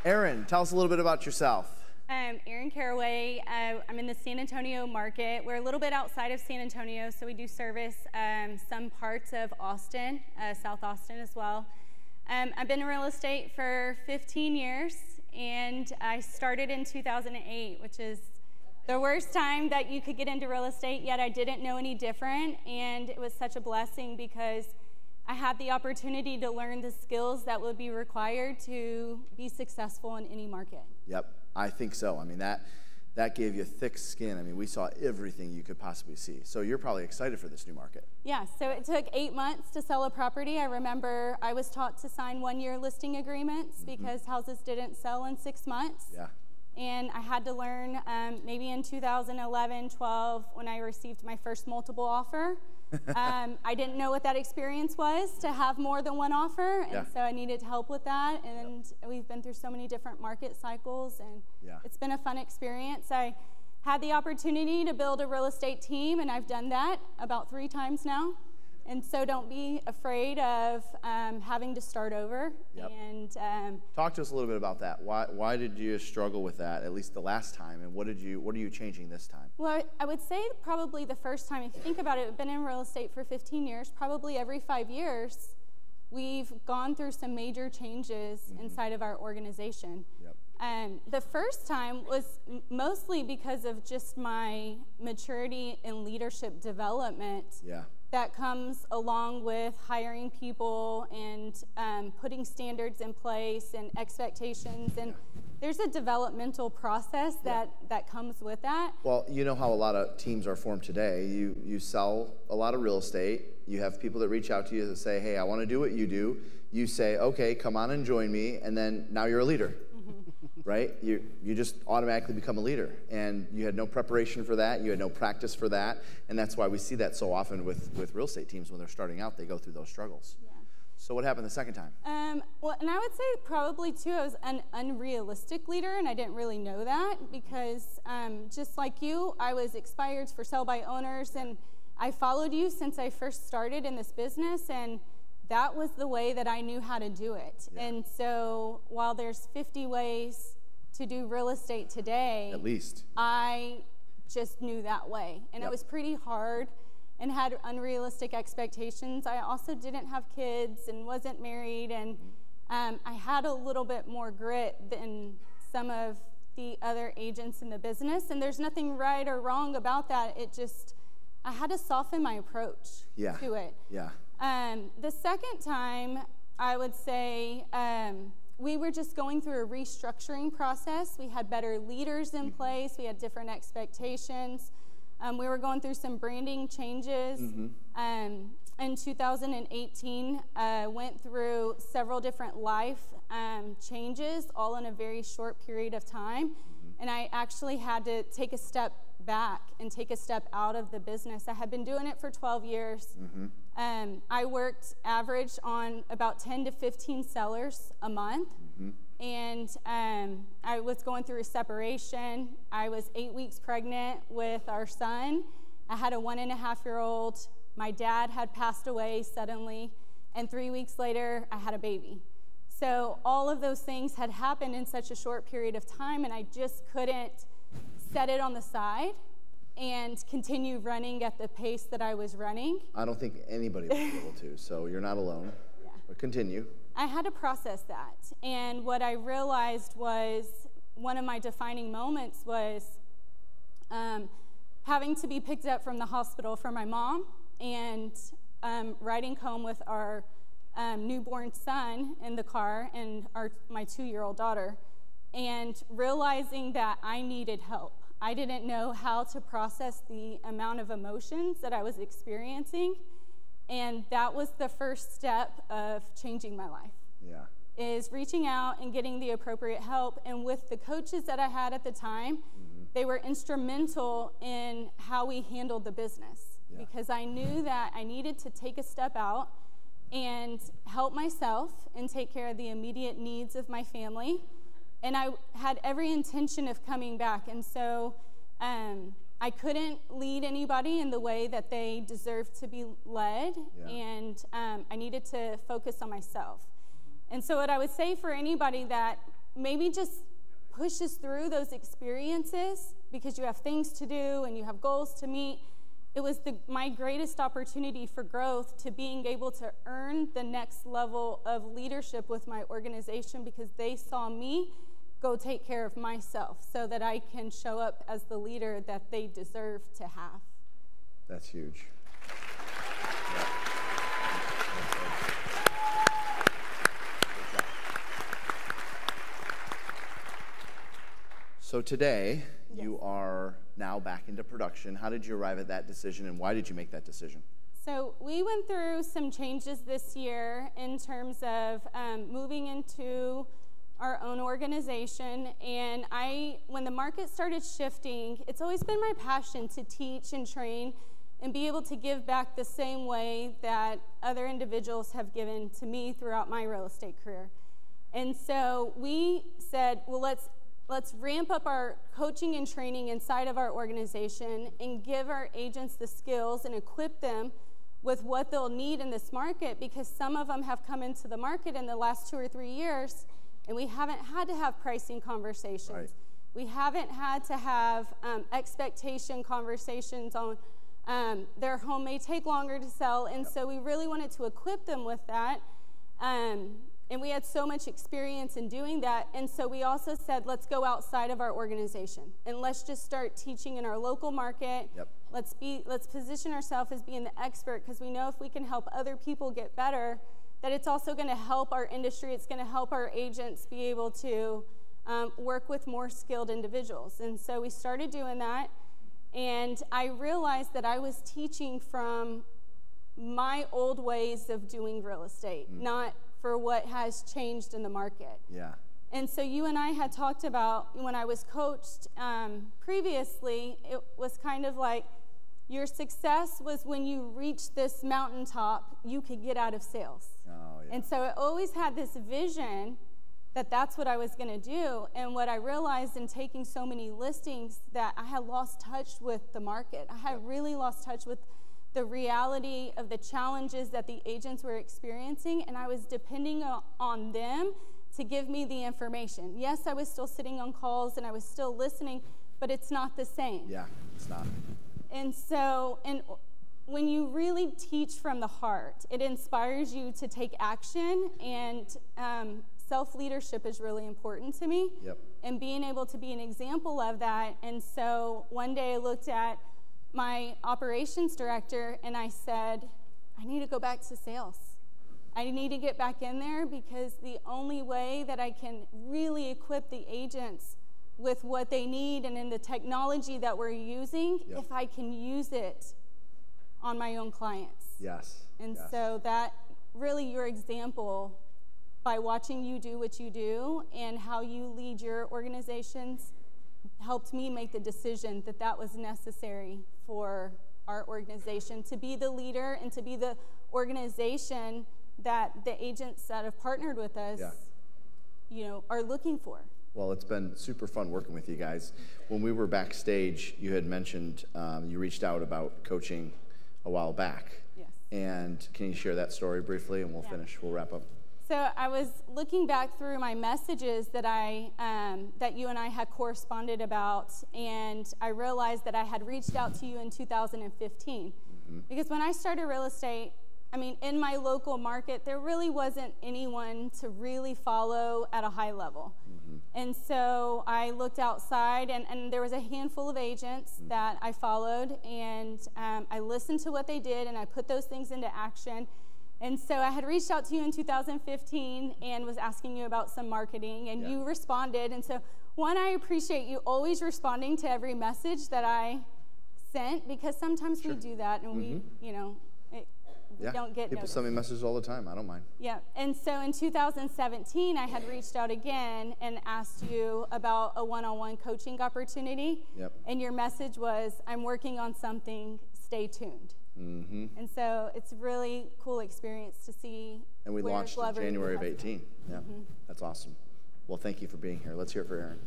Erin, tell us a little bit about yourself. Erin Caraway. I'm in the San Antonio market. We're a little bit outside of San Antonio, so we do service some parts of Austin, South Austin as well. I've been in real estate for 15 years, and I started in 2008, which is the worst time that you could get into real estate, yet I didn't know any different, and it was such a blessing because I had the opportunity to learn the skills that would be required to be successful in any market. Yep, I think so. I mean, that gave you thick skin. I mean, we saw everything you could possibly see. So you're probably excited for this new market. Yeah, so it took 8 months to sell a property. I remember I was taught to sign one-year listing agreements because houses didn't sell in 6 months. Yeah. And I had to learn maybe in 2011, 12, when I received my first multiple offer. I didn't know what that experience was to have more than one offer, and so I needed help with that. And we've been through so many different market cycles, and it's been a fun experience. I had the opportunity to build a real estate team, and I've done that about 3 times now. And so don't be afraid of having to start over. And talk to us a little bit about that. Why did you struggle with that, at least the last time, and what are you changing this time? Well, I would say probably the first time, if you think about it, I've been in real estate for 15 years. Probably every 5 years, we've gone through some major changes inside of our organization. The first time was mostly because of just my maturity in leadership development. That comes along with hiring people and putting standards in place and expectations, and there's a developmental process that comes with that. Well, you know how a lot of teams are formed today. You sell a lot of real estate. You have people that reach out to you and say, hey, I want to do what you do. You say, okay, come on and join me, and then now you're a leader. Right? You just automatically become a leader, and you had no preparation for that, you had no practice for that, and that's why we see that so often with real estate teams when they're starting out. They go through those struggles. So what happened the second time? Well, and I would say probably too, I was an unrealistic leader, and I didn't really know that because just like you, I was expired for sell by owners, and I followed you since I first started in this business, and that was the way that I knew how to do it. And so while there's 50 ways to do real estate today, at least, I just knew that way. And it was pretty hard and had unrealistic expectations. I also didn't have kids and wasn't married, and I had a little bit more grit than some of the other agents in the business. And there's nothing right or wrong about that. It just, I had to soften my approach to it. The second time, I would say we were just going through a restructuring process. We had better leaders in place. We had different expectations. We were going through some branding changes. In 2018, went through several different life changes, all in a very short period of time. And I actually had to take a step back and take a step out of the business. I had been doing it for 12 years. I worked average on about 10 to 15 sellers a month. And I was going through a separation. I was 8 weeks pregnant with our son. I had a 1.5-year-old. My dad had passed away suddenly. And 3 weeks later, I had a baby. So all of those things had happened in such a short period of time, and I just couldn't set it on the side and continue running at the pace that I was running. I don't think anybody would be able to, so you're not alone. But continue. I had to process that, and what I realized was one of my defining moments was having to be picked up from the hospital for my mom and riding home with our newborn son in the car and my 2-year-old daughter, and realizing that I needed help. I didn't know how to process the amount of emotions that I was experiencing, and that was the first step of changing my life. Is reaching out and getting the appropriate help. And with the coaches that I had at the time, they were instrumental in how we handled the business, because I knew that I needed to take a step out and help myself and take care of the immediate needs of my family. And I had every intention of coming back. And so I couldn't lead anybody in the way that they deserved to be led. And I needed to focus on myself. And so what I would say for anybody that maybe just pushes through those experiences because you have things to do and you have goals to meet. It was my greatest opportunity for growth, to being able to earn the next level of leadership with my organization, because they saw me go take care of myself so that I can show up as the leader that they deserve to have. That's huge. So today, yes, you are now back into production. How did you arrive at that decision, and why did you make that decision? So we went through some changes this year in terms of moving into our own organization, and when the market started shifting, it's always been my passion to teach and train and be able to give back the same way that other individuals have given to me throughout my real estate career. And so we said, well, let's ramp up our coaching and training inside of our organization and give our agents the skills and equip them with what they'll need in this market, because some of them have come into the market in the last 2 or 3 years, and we haven't had to have pricing conversations. Right. We haven't had to have expectation conversations on their home may take longer to sell, and yep, so we really wanted to equip them with that. And we had so much experience in doing that, and so we also said, let's go outside of our organization and let's just start teaching in our local market. Yep. Let's position ourselves as being the expert, because we know if we can help other people get better, that it's also going to help our industry. It's going to help our agents be able to work with more skilled individuals. And so we started doing that, and I realized that I was teaching from my old ways of doing real estate, not for what has changed in the market. Yeah. And so you and I had talked about, when I was coached previously, it was kind of like your success was when you reached this mountaintop, you could get out of sales. Oh, yeah. And so I always had this vision that that's what I was going to do. And what I realized in taking so many listings, that I had lost touch with the market. I had really lost touch with the reality of the challenges that the agents were experiencing, and I was depending on them to give me the information. Yes, I was still sitting on calls and I was still listening, but it's not the same. Yeah, it's not. And so, when you really teach from the heart, it inspires you to take action, and self-leadership is really important to me. Yep. And being able to be an example of that. And so one day I looked at my operations director and I said, I need to go back to sales. I need to get back in there, because the only way that I can really equip the agents with what they need and in the technology that we're using, yep, if I can use it on my own clients. Yes. And yes, so that really, your example, by watching you do what you do and how you lead your organizations, helped me make the decision that that was necessary for our organization, to be the leader and to be the organization that the agents that have partnered with us, yeah, are looking for. Well, it's been super fun working with you guys. When we were backstage, you had mentioned you reached out about coaching a while back. Yes. And can you share that story briefly, and we'll finish, we'll wrap up. So I was looking back through my messages that that you and I had corresponded about, and I realized that I had reached out to you in 2015. Mm-hmm. Because when I started real estate, in my local market, there really wasn't anyone to really follow at a high level. Mm-hmm. And so I looked outside, and there was a handful of agents mm-hmm. that I followed, and I listened to what they did, and I put those things into action. And so I had reached out to you in 2015 and was asking you about some marketing, and you responded. And so, one, I appreciate you always responding to every message that I sent, because sometimes we do that, and we don't get people noticed. send me messages all the time. I don't mind. Yeah. And so in 2017, I had reached out again and asked you about a one-on-one coaching opportunity. Yep. And your message was, I'm working on something, stay tuned. Mm-hmm. And so it's a really cool experience to see. And we launched in January of 18. Yeah, that's awesome. Well, thank you for being here. Let's hear it for Erin.